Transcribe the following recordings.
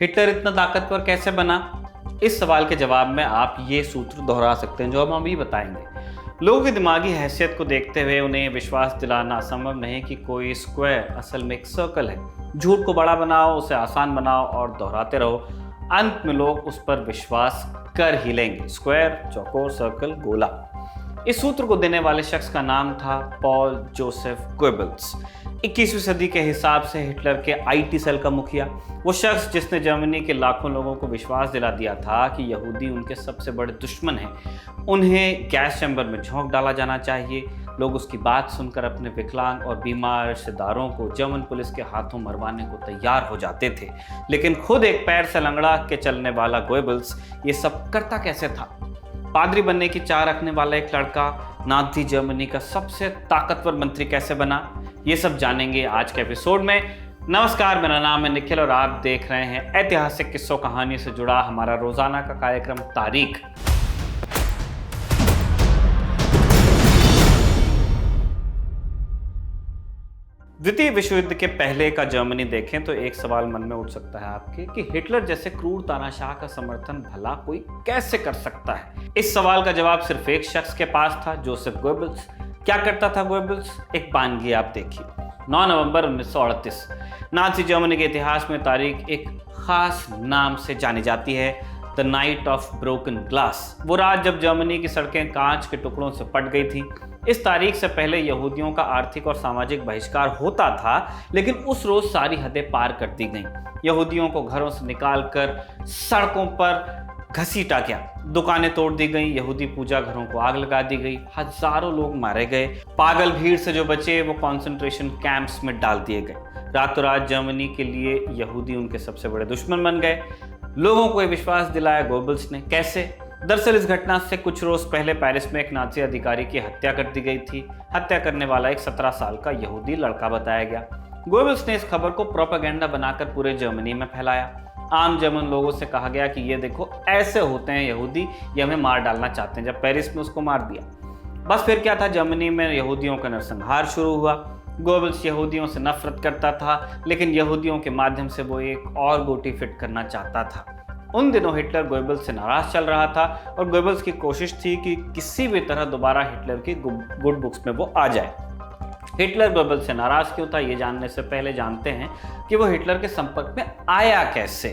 Hitler इतना ताकतवर कैसे बना? इस सवाल के जवाब में आप ये सूत्र दोहरा सकते हैं जो हम अभी बताएंगे। लोगों की दिमागी हैसियत को देखते हुए उन्हें विश्वास दिलाना असंभव नहीं कि कोई स्क्वायर असल में एक सर्कल है। झूठ को बड़ा बनाओ, उसे आसान बनाओ और दोहराते रहो, अंत में लोग उस पर विश्वास कर ही लेंगे। स्क्वायर, चौकोर, सर्कल, गोला। इस सूत्र को देने वाले शख्स का नाम था पॉल जोसेफ गोएबल्स। 21वीं सदी के हिसाब से हिटलर के आईटी सेल का मुखिया, वो शख्स जिसने जर्मनी के लाखों लोगों को विश्वास दिला दिया था कि यहूदी उनके सबसे बड़े दुश्मन हैं। उन्हें गैस चैम्बर में झोंक डाला जाना चाहिए। लोग उसकी बात सुनकर अपने विकलांग और बीमार रिश्तेदारों को जर्मन पुलिस के हाथों मरवाने को तैयार हो जाते थे। लेकिन खुद एक पैर से लंगड़ा के चलने वाला गोएबल्स ये सब करता कैसे था? पादरी बनने की चाह रखने वाला एक लड़का नाज़ी जर्मनी का सबसे ताकतवर मंत्री कैसे बना? ये सब जानेंगे आज के एपिसोड में। नमस्कार, मेरा नाम है निखिल और आप देख रहे हैं ऐतिहासिक किस्सों कहानी से जुड़ा हमारा रोजाना का कार्यक्रम तारीख। द्वितीय विश्व युद्ध के पहले का जर्मनी देखें तो एक सवाल मन में उठ सकता है आपके कि हिटलर जैसे क्रूर तानाशाह का समर्थन भला कोई कैसे कर सकता है? इस सवाल का जवाब सिर्फ एक शख्स के पास था, जोसेफ गोएबल्स। क्या करता था गोएबल्स? एक बानगी आप देखिए। 9 नवंबर 1938 नाज़ी जर्मनी के इतिहास में तारीख एक खास नाम से जानी जाती है, the night of broken glass. वो रात जब जर्मनी की सड़कें कांच के टुकड़ों से फट गई थी। इस तारीख से पहले यहूदियों का आर्थिक और सामाजिक बहिष्कार होता था, लेकिन उस रोज सारी हदें पार कर दी गईं। यहूदियों को घरों से निकालकर सड़कों पर घसीटा गया, दुकानें तोड़ दी गईं, यहूदी पूजा घरों को आग लगा दी गई, हजारों लोग मारे गए। पागल भीड़ से जो बचे वो कॉन्सेंट्रेशन कैंप्स में डाल दिए गए। रातों रात जर्मनी के लिए यहूदी उनके सबसे बड़े दुश्मन बन गए। लोगों को ये विश्वास दिलाया गोएबल्स ने। कैसे? दरअसल इस घटना से कुछ रोज पहले पेरिस में एक नाज़ी अधिकारी की हत्या कर दी गई थी। हत्या करने वाला एक 17 साल का यहूदी लड़का बताया गया। गोएबल्स ने इस खबर को प्रोपेगेंडा बनाकर पूरे जर्मनी में फैलाया। आम जर्मन लोगों से कहा गया कि ये देखो ऐसे होते हैं यहूदी, ये हमें मार डालना चाहते हैं। जब पेरिस में उसको मार दिया, बस फिर क्या था, जर्मनी में यहूदियों का नरसंहार शुरू हुआ। गोएबल्स यहूदियों से नफरत करता था, लेकिन यहूदियों के माध्यम से वो एक और गोटी फिट करना चाहता था। उन दिनों हिटलर गोएबल्स से नाराज चल रहा था और गोएबल्स की कोशिश थी कि किसी भी तरह दोबारा हिटलर की गुड बुक्स में वो आ जाए। हिटलर गोएबल्स से नाराज क्यों था, ये जानने से पहले जानते हैं कि वो हिटलर के संपर्क में आया कैसे।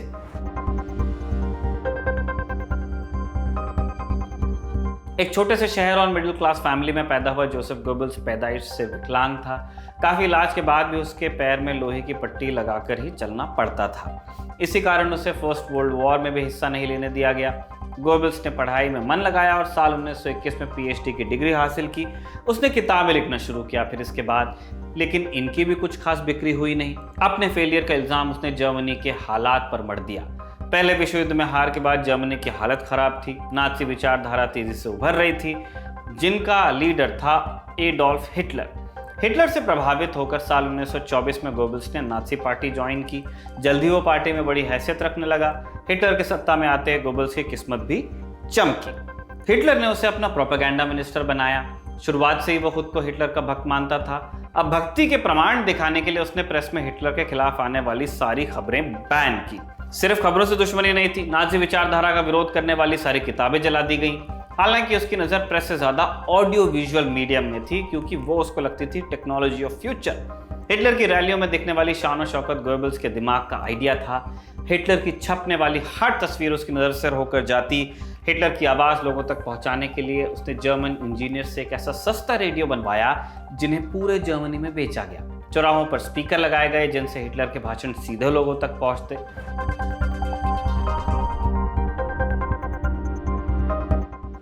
एक छोटे से शहर और मिडिल क्लास फैमिली में पैदा हुआ जोसेफ गोएबल्स पैदाइश से विकलांग था। काफी इलाज के बाद भी उसके पैर में लोहे की पट्टी लगाकर ही चलना पड़ता था। इसी कारण उसे फर्स्ट वर्ल्ड वॉर में भी हिस्सा नहीं लेने दिया गया। गोएबल्स ने पढ़ाई में मन लगाया और साल 1921 में पीएचडी की डिग्री हासिल की। उसने किताबें लिखना शुरू किया फिर इसके बाद, लेकिन इनकी भी कुछ खास बिक्री हुई नहीं। अपने फेलियर का इल्जाम उसने जर्मनी के हालात पर मढ़ दिया। पहले विश्व युद्ध में हार के बाद जर्मनी की हालत खराब थी। नाज़ी विचारधारा तेजी से उभर रही थी, जिनका लीडर था एडोल्फ हिटलर। हिटलर से प्रभावित होकर साल 1924 में गोएबल्स ने नाज़ी पार्टी ज्वाइन की। जल्दी वो पार्टी में बड़ी हैसियत रखने लगा। हिटलर के सत्ता में आते गोएबल्स की किस्मत भी चमकी। हिटलर ने उसे अपना प्रोपेगेंडा मिनिस्टर बनाया। शुरुआत से ही वो खुद को हिटलर का भक्त मानता था। अब भक्ति के प्रमाण दिखाने के लिए उसने प्रेस में हिटलर के खिलाफ आने वाली सारी खबरें बैन की। सिर्फ खबरों से दुश्मनी नहीं थी, नाज़ी विचारधारा का विरोध करने वाली सारी किताबें जला दी गईं। हालांकि उसकी नज़र प्रेस से ज़्यादा ऑडियो विजुअल मीडियम में थी, क्योंकि वो उसको लगती थी टेक्नोलॉजी ऑफ फ्यूचर। हिटलर की रैलियों में दिखने वाली शान और शौकत गोएबल्स के दिमाग का आइडिया था। हिटलर की छपने वाली हर तस्वीर उसकी नज़र से होकर जाती। हिटलर की आवाज़ लोगों तक पहुंचाने के लिए उसने जर्मन इंजीनियर से एक ऐसा सस्ता रेडियो बनवाया जिन्हें पूरे जर्मनी में बेचा गया। चौराहों पर स्पीकर लगाए गए जिनसे हिटलर के भाषण सीधे लोगों तक पहुंचते।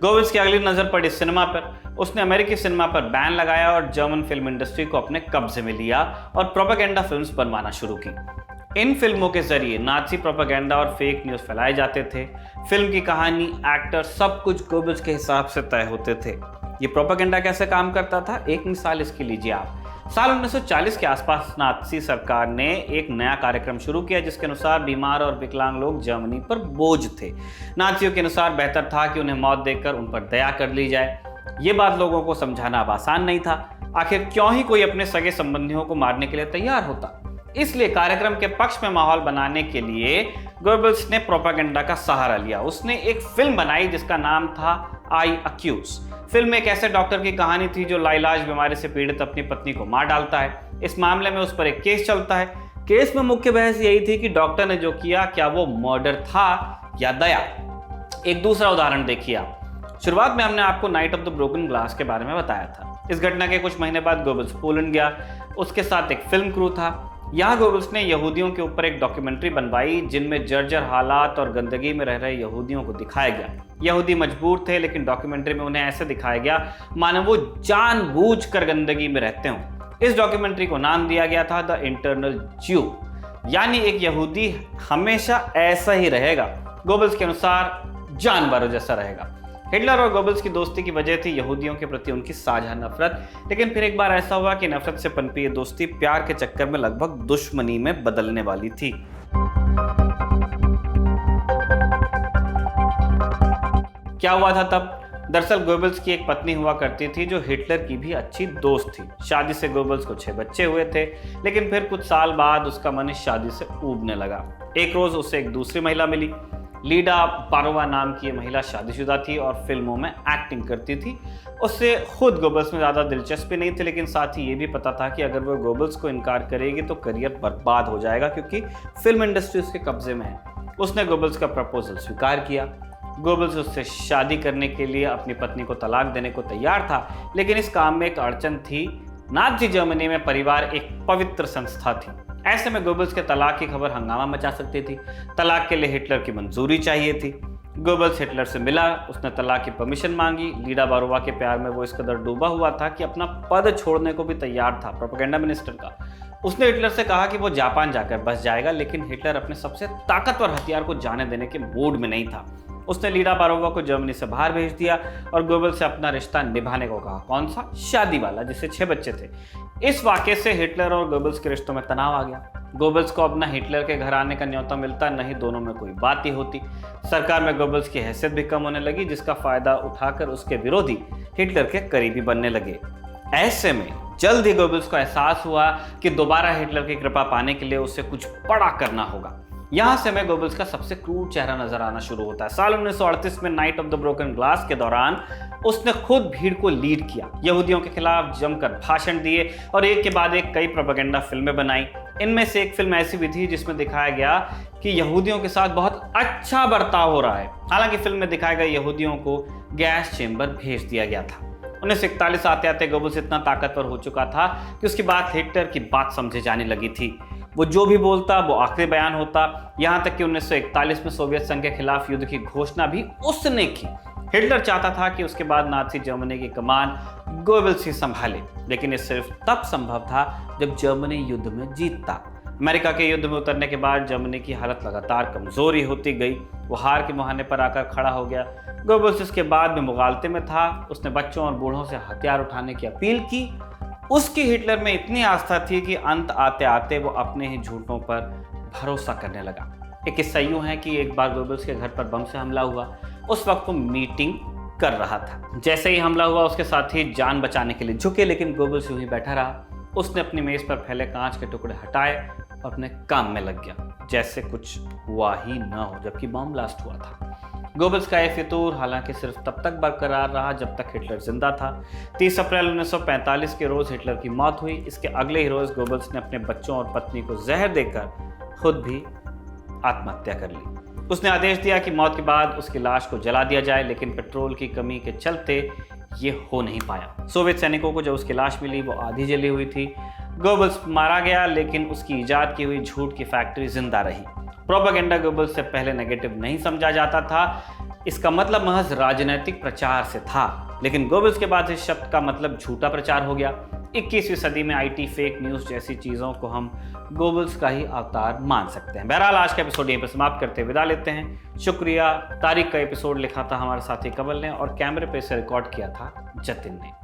गोएबल्स की अगली नजर पड़ी सिनेमा पर। उसने अमेरिकी सिनेमा पर बैन लगाया और जर्मन फिल्म इंडस्ट्री को अपने कब्जे में लिया और प्रोपेगेंडा फिल्म्स बनवाना शुरू की। इन फिल्मों के जरिए नाज़ी प्रोपेगेंडा और फेक न्यूज़ फैलाए जाते थे। फिल्म की कहानी, एक्टर, सब कुछ गोएबल्स के हिसाब से तय होते थे। ये प्रोपेगेंडा कैसे काम करता था, एक मिसाल इसकी लीजिए आप। साल 1940 के आसपास नाज़ी सरकार ने एक नया कार्यक्रम शुरू किया जिसके अनुसार बीमार और विकलांग लोग जर्मनी पर बोझ थे। नाज़ियों के अनुसार बेहतर था कि उन्हें मौत देकर उन पर दया कर ली जाए। ये बात लोगों को समझाना अब आसान नहीं था। आखिर क्यों ही कोई अपने सगे संबंधियों को मारने के लिए तैयार होता। इसलिए कार्यक्रम के पक्ष में माहौल बनाने के लिए गोबल्स ने प्रोपेगेंडा का सहारा लिया। उसने एक फिल्म बनाई जिसका नाम था आई अक्यूज। फिल्म में एक ऐसे डॉक्टर की कहानी थी जो लाइलाज बीमारी से पीड़ित अपनी पत्नी को मार डालता है। इस मामले में उस पर एक केस चलता है। केस में मुख्य बहस यही थी कि डॉक्टर ने जो किया क्या वो मर्डर था या दया। एक दूसरा उदाहरण देखिए आप। शुरुआत में हमने आपको night of the broken glass के बारे में बताया था। इस घटना के कुछ महीने बाद गोबल्स पोलैंड गया। उसके साथ एक फिल्म क्रू था। यहाँ गोबल्स ने यहूदियों के ऊपर एक डॉक्यूमेंट्री बनवाई जिनमें जर्जर हालात और गंदगी में रह रहे यहूदियों को दिखाया गया। यहूदी मजबूर थे, लेकिन डॉक्यूमेंट्री में उन्हें ऐसे दिखाया गया मानो वो जानबूझकर गंदगी में रहते हों। इस डॉक्यूमेंट्री को नाम दिया गया था द इंटरनल ज्यू, यानी एक यहूदी हमेशा ऐसा ही रहेगा, गोबल्स के अनुसार जानवरों जैसा रहेगा। हिटलर और गोबल्स की दोस्ती की वजह थी यहूदियों के प्रति उनकी साझा नफरत, लेकिन फिर एक बार ऐसा हुआ कि नफरत से पनपी ये दोस्ती प्यार के चक्कर में लगभग दुश्मनी में बदलने वाली थी। क्या हुआ था तब? दरअसल गोबल्स की एक पत्नी हुआ करती थी जो हिटलर की भी अच्छी दोस्त थी। शादी से गोबल्स को 6 बच्चे हुए थे, लेकिन फिर कुछ साल बाद उसका मन इस शादी से ऊबने लगा। एक रोज उसे एक दूसरी महिला मिली। लीडा बारोवा नाम की ये महिला शादीशुदा थी और फिल्मों में एक्टिंग करती थी। उससे खुद गोबल्स में ज़्यादा दिलचस्पी नहीं थी, लेकिन साथ ही ये भी पता था कि अगर वो गोबल्स को इनकार करेगी तो करियर बर्बाद हो जाएगा, क्योंकि फिल्म इंडस्ट्री उसके कब्जे में है। उसने गोबल्स का प्रपोजल स्वीकार किया। गोबल्स उससे शादी करने के लिए अपनी पत्नी को तलाक देने को तैयार था, लेकिन इस काम में एक अड़चन थी। नाज़ी जर्मनी में परिवार एक पवित्र संस्था थी। ऐसे में गोबल्स के तलाक की खबर हंगामा मचा सकती थी। तलाक के लिए हिटलर की मंजूरी चाहिए थी। गोबल्स हिटलर से मिला, उसने तलाक की परमिशन मांगी। लीडा बारोवा के प्यार में वो इस कदर डूबा हुआ था कि अपना पद छोड़ने को भी तैयार था, प्रोपेगेंडा मिनिस्टर का। उसने हिटलर से कहा कि वो जापान जाकर बस जाएगा, लेकिन हिटलर अपने सबसे ताकतवर हथियार को जाने देने के मूड में नहीं था। उसने लीडा बारोवा को जर्मनी से बाहर भेज दिया और गोबल्स से अपना रिश्ता निभाने को कहा। कौन सा? शादी वाला, जिससे 6 बच्चे थे। इस वाकये से हिटलर और गोबल्स के रिश्तों में तनाव आ गया। गोबल्स को अब न हिटलर के घर आने का न्योता मिलता, न ही दोनों में कोई बात ही होती। सरकार में गोबल्स की हैसियत भी कम होने लगी, जिसका फायदा उठाकर उसके विरोधी हिटलर के करीबी बनने लगे। ऐसे में जल्द ही गोबल्स को एहसास हुआ कि दोबारा हिटलर की कृपा पाने के लिए उसे कुछ बड़ा करना होगा। यहाँ से हमें गोबल्स का सबसे क्रूर चेहरा नजर आना शुरू होता है। साल 1938 में night of the broken glass के दौरान उसने खुद भीड़ को लीड किया, यहूदियों के खिलाफ जमकर भाषण दिए और एक के बाद एक कई प्रोपेगेंडा फिल्में बनाई। इनमें से एक फिल्म ऐसी भी थी जिसमें दिखाया गया कि यहूदियों के साथ बहुत अच्छा बर्ताव हो रहा है। हालांकि फिल्म में दिखाए गए यहूदियों को गैस चेंबर भेज दिया गया था। 1941 आते आते गोबल्स इतना ताकतवर हो चुका था कि उसकी बात हिटलर की बात समझे जाने लगी थी। वो जो भी बोलता वो आखिरी बयान होता। यहाँ तक कि 1941 में सोवियत संघ के खिलाफ युद्ध की घोषणा भी उसने की। हिटलर चाहता था कि उसके बाद नाज़ी जर्मनी की कमान गोबल्स ही संभाले, लेकिन ये सिर्फ तब संभव था जब जर्मनी युद्ध में जीतता। अमेरिका के युद्ध में उतरने के बाद जर्मनी की हालत लगातार कमजोरी होती गई। वो हार के मुहाने पर आकर खड़ा हो गया। गोबल्स इसके बाद में मुगालते में था। उसने बच्चों और बूढ़ों से हथियार उठाने की अपील की। उसकी हिटलर में इतनी आस्था थी कि अंत आते आते वो अपने ही झूठों पर भरोसा करने लगा। एक किस्सा यूं है कि एक बार गोबल्स के घर पर बम से हमला हुआ। उस वक्त वो मीटिंग कर रहा था। जैसे ही हमला हुआ उसके साथी जान बचाने के लिए झुके, लेकिन गोबल्स यूं ही बैठा रहा। उसने अपनी मेज पर फैले कांच के टुकड़े हटाए और अपने काम में लग गया, जैसे कुछ हुआ ही न हो, जबकि बम ब्लास्ट हुआ था। गोबल्स का ये फितूर हालांकि सिर्फ तब तक बरकरार रहा जब तक हिटलर जिंदा था। 30 अप्रैल 1945 के रोज हिटलर की मौत हुई। इसके अगले ही रोज गोबल्स ने अपने बच्चों और पत्नी को जहर देकर खुद भी आत्महत्या कर ली। उसने आदेश दिया कि मौत के बाद उसकी लाश को जला दिया जाए, लेकिन पेट्रोल की कमी के चलते ये हो नहीं पाया। सोवियत सैनिकों को जब उसकी लाश मिली वो आधी जली हुई थी। गोबल्स मारा गया, लेकिन उसकी ईजाद की हुई झूठ की फैक्ट्री जिंदा रही। प्रोपेगेंडा गोबल्स से पहले नेगेटिव नहीं समझा जाता था। इसका मतलब महज राजनीतिक प्रचार से था, लेकिन गोबल्स के बाद इस शब्द का मतलब झूठा प्रचार हो गया। 21वीं सदी में आईटी, फेक न्यूज़ जैसी चीज़ों को हम गोबल्स का ही अवतार मान सकते हैं। बहरहाल आज का एपिसोड यहीं पर समाप्त करते विदा लेते हैं। शुक्रिया। तारीख का एपिसोड लिखा था हमारे साथी कमल ने और कैमरे पे से रिकॉर्ड किया था जतिन ने।